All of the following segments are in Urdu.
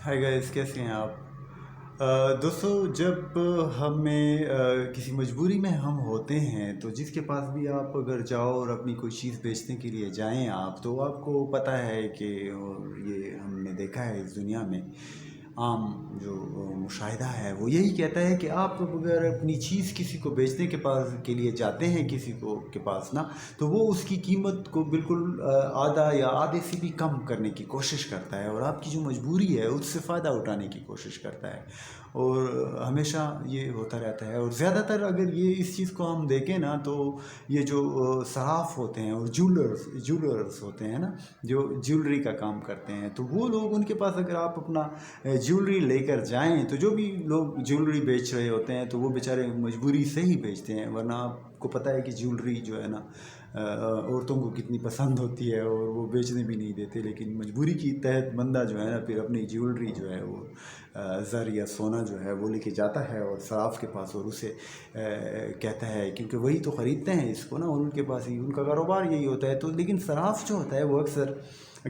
ہائی گائز، کیسے ہیں آپ؟ دوستو، جب ہمیں کسی مجبوری میں ہم ہوتے ہیں تو جس کے پاس بھی آپ اگر جاؤ اور اپنی کوئی چیز بیچنے کے لیے جائیں آپ، تو آپ کو پتہ ہے کہ اور یہ ہم نے دیکھا ہے اس دنیا میں عام جو مشاہدہ ہے وہ یہی کہتا ہے کہ آپ اگر اپنی چیز کسی کو بیچنے کے لیے جاتے ہیں کسی کو کے پاس نا، تو وہ اس کی قیمت کو بالکل آدھا یا آدھے سے بھی کم کرنے کی کوشش کرتا ہے، اور آپ کی جو مجبوری ہے اس سے فائدہ اٹھانے کی کوشش کرتا ہے، اور ہمیشہ یہ ہوتا رہتا ہے۔ اور زیادہ تر اگر یہ اس چیز کو ہم دیکھیں نا، تو یہ جو صراف ہوتے ہیں اور جولرز ہوتے ہیں نا، جو جیولری کا کام کرتے ہیں، تو وہ لوگ، ان کے پاس اگر آپ اپنا جیولری لے کر جائیں، تو جو بھی لوگ جیولری بیچ رہے ہوتے ہیں تو وہ بیچارے مجبوری سے ہی بیچتے ہیں، ورنہ آپ کو پتہ ہے کہ جیولری جو ہے نا عورتوں کو کتنی پسند ہوتی ہے، اور وہ بیچنے بھی نہیں دیتے، لیکن مجبوری کی تحت بندہ جو ہے نا پھر اپنی جیولری جو ہے وہ زر یا سونا جو ہے وہ لے کے جاتا ہے اور صراف کے پاس، اور اسے کہتا ہے، کیونکہ وہی تو خریدتے ہیں اس کو نا، اور ان کے پاس ہی ان کا کاروبار یہی ہوتا ہے۔ تو لیکن صراف جو ہوتا ہے وہ اکثر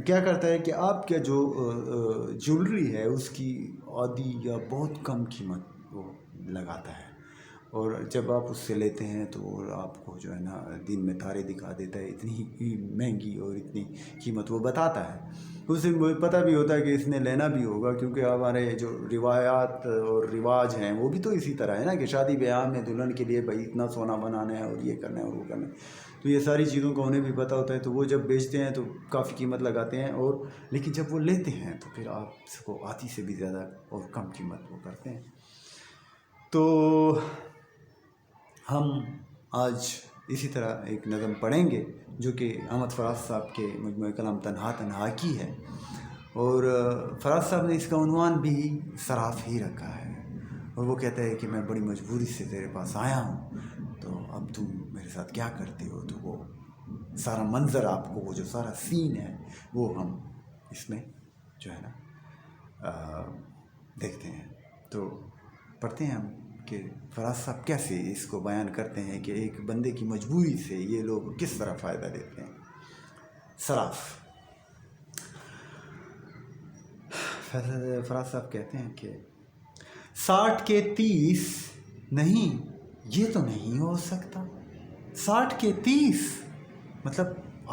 کیا کرتا ہے کہ آپ کا جو جیولری ہے اس کی آدھی یا بہت کم قیمت وہ لگاتا ہے، اور جب آپ اس سے لیتے ہیں تو آپ کو جو ہے نا دن میں تارے دکھا دیتا ہے، اتنی ہی مہنگی اور اتنی قیمت وہ بتاتا ہے۔ اس سے مجھے پتہ بھی ہوتا ہے کہ اس نے لینا بھی ہوگا، کیونکہ ہمارے جو روایات اور رواج ہیں وہ بھی تو اسی طرح ہے نا، کہ شادی بیاہ میں دلہن کے لیے بھائی اتنا سونا بنانا ہے اور یہ کرنا ہے اور وہ کرنا ہے، تو یہ ساری چیزوں کا انہیں بھی پتہ ہوتا ہے، تو وہ جب بیچتے ہیں تو کافی قیمت لگاتے ہیں، اور لیکن جب وہ لیتے ہیں تو پھر آپ اس کو آدھی سے بھی زیادہ اور کم قیمت وہ کرتے ہیں۔ تو ہم آج اسی طرح ایک نظم پڑھیں گے جو کہ احمد فراز صاحب کے مجموعہ کلام تنہا تنہا کی ہے، اور فراز صاحب نے اس کا عنوان بھی صراف ہی رکھا ہے، اور وہ کہتا ہے کہ میں بڑی مجبوری سے تیرے پاس آیا ہوں، تو اب تم میرے ساتھ کیا کرتے ہو؟ تو وہ سارا منظر آپ کو، وہ جو سارا سین ہے وہ ہم اس میں جو ہے نا دیکھتے ہیں۔ تو پڑھتے ہیں ہم کہ فراز صاحب کیسے اس کو بیان کرتے ہیں کہ ایک بندے کی مجبوری سے یہ لوگ کس طرح فائدہ لیتے ہیں۔ صراف فراز صاحب کہتے ہیں کہ 60 کے 30 نہیں، یہ تو نہیں ہو سکتا۔ 60 کے 30 مطلب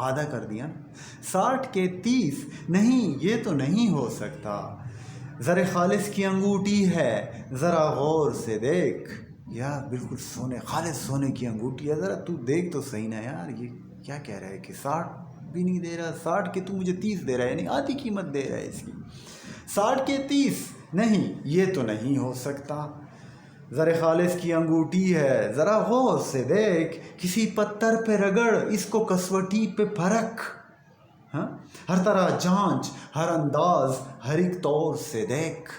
آدھا کر دیا نا، 60 کے 30 نہیں، یہ تو نہیں ہو سکتا۔ زر خالص کی انگوٹھی ہے، ذرا غور سے دیکھ۔ یار بالکل سونے، خالص سونے کی انگوٹھی ہے، ذرا تو دیکھ تو صحیح نا یار، یہ کیا کہہ رہا ہے کہ 60 بھی نہیں دے رہا، 60 کے تو مجھے 30 دے رہا ہے، یعنی آدھی قیمت دے رہا ہے اس کی۔ 60 کے 30 نہیں، یہ تو نہیں ہو سکتا۔ زر خالص کی انگوٹھی ہے، ذرا غور سے دیکھ، کسی پتھر پہ رگڑ، اس کو کسوٹی پہ پرکھ، ہر طرح جانچ، ہر انداز، ہر ایک طور سے دیکھ۔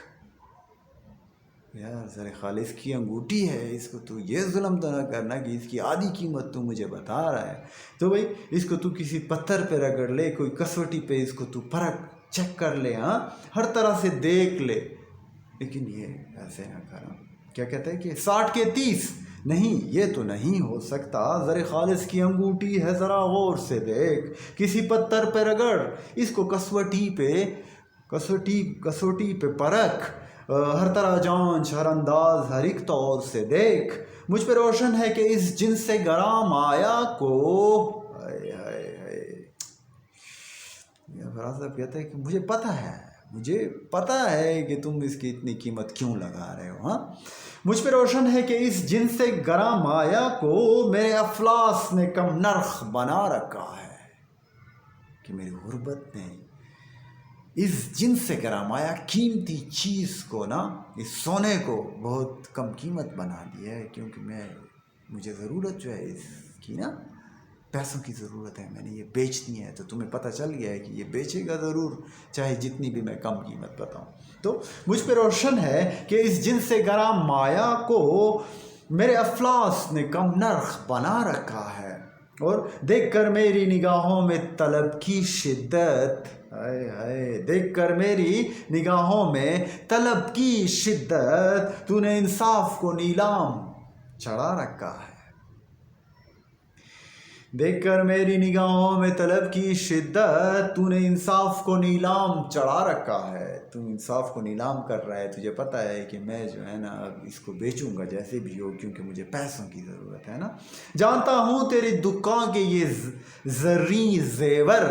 یار زر خالص کی انگوٹھی ہے، اس کو تو یہ ظلم تو نہ کرنا کہ اس کی آدھی قیمت تو مجھے بتا رہا ہے، تو بھائی اس کو تو کسی پتھر پہ رگڑ لے، کوئی کسوٹی پہ اس کو تو پرکھ، چیک کر لے، ہر طرح سے دیکھ لے، لیکن یہ ایسے نہ کرا۔ کیا کہتا ہے کہ 60 کے 30 نہیں، یہ تو نہیں ہو سکتا۔ زر خالص کی انگوٹھی ہے، ذرا غور سے دیکھ، کسی پتھر پہ رگڑ، اس کو کسوٹی پہ پرکھ، ہر طرح جانچ، ہر انداز، ہر ایک طور سے دیکھ۔ مجھ پہ روشن ہے کہ اس جنس سے گراں مایا کو، فراز صاحب کہتے ہیں کہ مجھے پتہ ہے کہ تم اس کی اتنی قیمت کیوں لگا رہے ہو۔ مجھ پہ روشن ہے کہ اس جنس سے گراں مایا کو میرے افلاس نے کم نرخ بنا رکھا ہے، کہ میری غربت نے اس جنس سے گراں مایا، قیمتی چیز کو نا، اس سونے کو بہت کم قیمت بنا دیا ہے، کیونکہ مجھے ضرورت جو ہے اس کی نا، پیسوں کی ضرورت ہے، میں نے یہ بیچنی ہے، تو تمہیں پتہ چل گیا ہے کہ یہ بیچے گا ضرور، چاہے جتنی بھی میں کم قیمت بتاؤں۔ تو مجھ پہ روشن ہے کہ اس جنس سے گراں مایا کو میرے افلاس نے کم نرخ بنا رکھا ہے، اور دیکھ کر میری نگاہوں میں طلب کی شدت، دیکھ کر میری نگاہوں میں طلب کی شدت، تو نے انصاف کو نیلام چڑھا رکھا ہے۔ دیکھ کر میری نگاہوں میں طلب کی شدت، تو نے انصاف کو نیلام چڑھا رکھا ہے، تو انصاف کو نیلام کر رہا ہے، تجھے پتہ ہے کہ میں جو ہے نا اب اس کو بیچوں گا جیسے بھی ہو، کیونکہ مجھے پیسوں کی ضرورت ہے نا۔ جانتا ہوں تیری دکان کے یہ زریں زیور،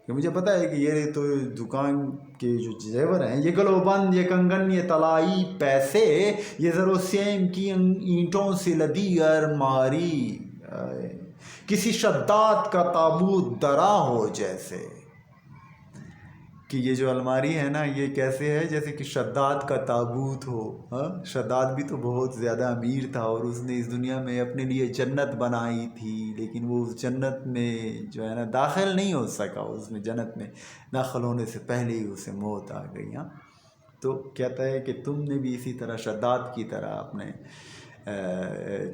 کہ مجھے پتہ ہے کہ یہ تو دکان کے جو زیور ہیں، یہ گلو بند، یہ کنگن، یہ طلائی پیسے، یہ زر و سیم کی اینٹوں سے لدی الماری، کسی شداد کا تابوت درا ہو جیسے، کہ یہ جو الماری ہے نا یہ کیسے ہے، جیسے کہ شداد کا تابوت ہو۔ ہاں، شداد بھی تو بہت زیادہ امیر تھا اور اس نے اس دنیا میں اپنے لیے جنت بنائی تھی، لیکن وہ اس جنت میں جو ہے نا داخل نہیں ہو سکا، اس میں جنت میں داخل ہونے سے پہلے ہی اسے موت آ گئی۔ ہاں، تو کہتا ہے کہ تم نے بھی اسی طرح شداد کی طرح اپنے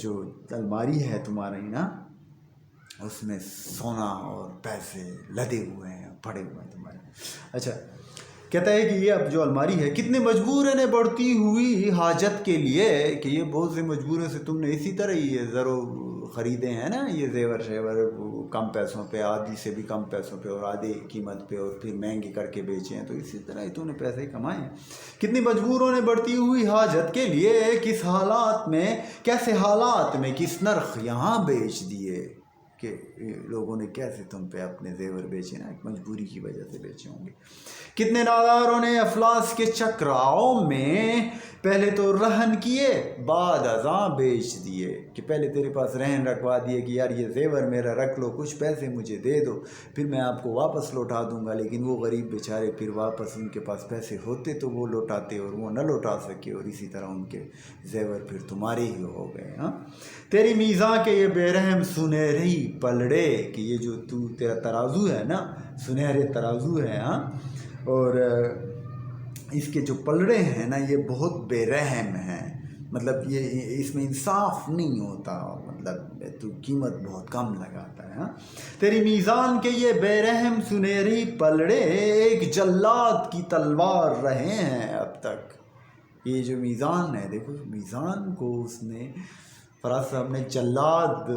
جو الماری ہے تمہاری نا، اس میں سونا اور پیسے لدے ہوئے ہیں، پڑے ہوئے ہیں تمہارے۔ اچھا، کہتا ہے کہ یہ اب جو الماری ہے، کتنے مجبور ہیں بڑھتی ہوئی حاجت کے لیے، کہ یہ بہت سے مجبوروں سے تم نے اسی طرح ہی یہ زرو خریدے ہیں نا، یہ زیور شیور کم پیسوں پہ، آدھی سے بھی کم پیسوں پہ اور آدھے قیمت پہ، اور پھر مہنگے کر کے بیچے ہیں، تو اسی طرح ہی تم نے پیسے کمائے ہیں۔ کتنی مجبوروں نے بڑھتی ہوئی حاجت کے لیے، کس حالات میں، کیسے حالات میں، کس نرخ یہاں بیچ دیے، کہ لوگوں نے کیسے تم پہ اپنے زیور بیچے نا، ایک مجبوری کی وجہ سے بیچے ہوں گے۔ کتنے ناداروں نے افلاس کے چکراؤں میں پہلے تو رہن کیے، بعد ازاں بیچ دیے، کہ پہلے تیرے پاس رہن رکھوا دیے کہ یار یہ زیور میرا رکھ لو، کچھ پیسے مجھے دے دو، پھر میں آپ کو واپس لوٹا دوں گا، لیکن وہ غریب بیچارے پھر واپس ان کے پاس پیسے ہوتے تو وہ لوٹاتے، اور وہ نہ لوٹا سکے، اور اسی طرح ان کے زیور پھر تمہارے ہی ہو گئے۔ ہاں، تیری میزاں کے یہ بے رحم سنہری پلڑے، کہ یہ جو تیرا ترازو ہے نا، سنہرے ترازو ہے، ہاں، اور اس کے جو پلڑے ہیں نا یہ بہت بے رحم ہیں، مطلب یہ اس میں انصاف نہیں ہوتا، مطلب تو قیمت بہت کم لگاتا ہے۔ ہاں، تیری میزان کے یہ بے رحم سنہری پلڑے ایک جلاد کی تلوار رہے ہیں اب تک۔ یہ جو میزان ہے، دیکھو میزان کو اس نے فراز صاحب نے جلاد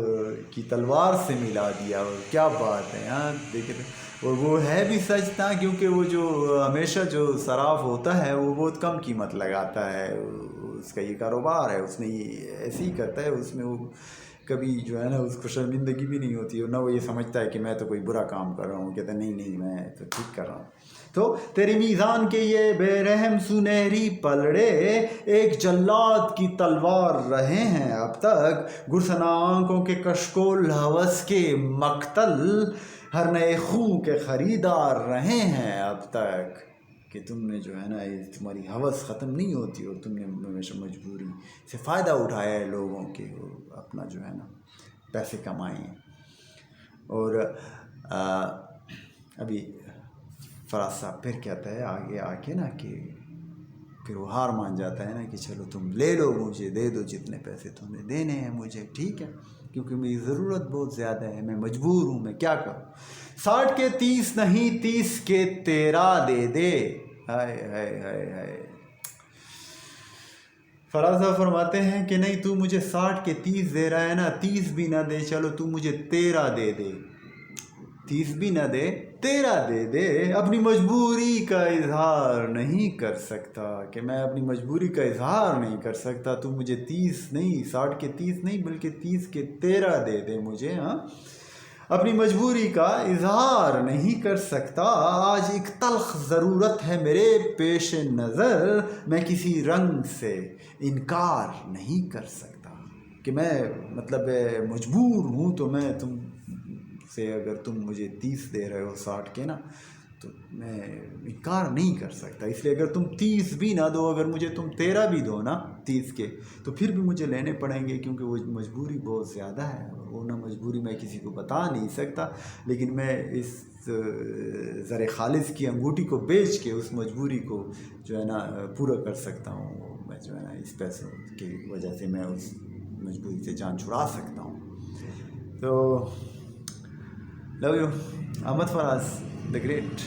کی تلوار سے ملا دیا، اور کیا بات ہے۔ ہاں دیکھیں، اور وہ ہے بھی سچ تھا، کیونکہ وہ جو ہمیشہ جو صراف ہوتا ہے وہ بہت کم قیمت لگاتا ہے، اس کا یہ کاروبار ہے، اس نے یہ ایسے ہی کرتا ہے، اس میں وہ کبھی جو ہے نا اس کو شرمندگی بھی نہیں ہوتی، اور نہ وہ یہ سمجھتا ہے کہ میں تو کوئی برا کام کر رہا ہوں، کہتا ہے نہیں میں تو ٹھیک کر رہا ہوں۔ تو تیری میزان کے یہ بے رحم سنہری پلڑے ایک جلاد کی تلوار رہے ہیں اب تک، گرسنہ آنکھوں کے کشکول ہوس کے مقتل ہر نئے خوں کے خریدار رہے ہیں اب تک، کہ تم نے جو ہے نا یہ تمہاری ہوس ختم نہیں ہوتی، اور تم نے ہمیشہ مجبوری سے فائدہ اٹھایا ہے لوگوں کے، اور اپنا جو ہے نا پیسے کمائے ہیں۔ اور ابھی فراز صاحب پھر کہتا ہے آگے آ کے نا، کہ پھر وہ ہار مان جاتا ہے نا کہ چلو تم لے لو، مجھے دے دو جتنے پیسے تمہیں دینے ہیں مجھے، ٹھیک ہے، کیونکہ میری ضرورت بہت زیادہ ہے، میں مجبور ہوں، میں کیا کروں، 60 کے 30 نہیں 30 کے 13 دے دے۔ ہائے ہائے ہائے ہائے، فراز صاحب فرماتے ہیں کہ نہیں، تو مجھے 60 کے 30 دے رہا ہے نا، 30 بھی نہ دے، چلو تو مجھے 13 دے دے، 30 بھی نہ دے 13 دے دے، اپنی مجبوری کا اظہار نہیں کر سکتا، کہ میں اپنی مجبوری کا اظہار نہیں کر سکتا، تو مجھے 30 نہیں، 60 کے 30 نہیں بلکہ 30 کے 13 دے دے مجھے۔ ہاں، اپنی مجبوری کا اظہار نہیں کر سکتا، آج ایک تلخ ضرورت ہے میرے پیش نظر، میں کسی رنگ سے انکار نہیں کر سکتا، کہ میں مطلب مجبور ہوں، تو میں تم سے اگر تم مجھے 30 دے رہے ہو 60 کے نا، تو میں انکار نہیں کر سکتا، اس لیے اگر تم 30 بھی نہ دو، اگر مجھے تم 13 بھی دو نا 30 کے، تو پھر بھی مجھے لینے پڑیں گے، کیونکہ وہ مجبوری بہت زیادہ ہے، اور وہ نہ مجبوری میں کسی کو بتا نہیں سکتا، لیکن میں اس زر خالص کی انگوٹھی کو بیچ کے اس مجبوری کو جو ہے نا پورا کر سکتا ہوں، میں جو ہے نا اس پیسوں کی وجہ سے میں اس مجبوری سے جان چھڑا سکتا ہوں۔ تو love you, Ahmad Faraz the great.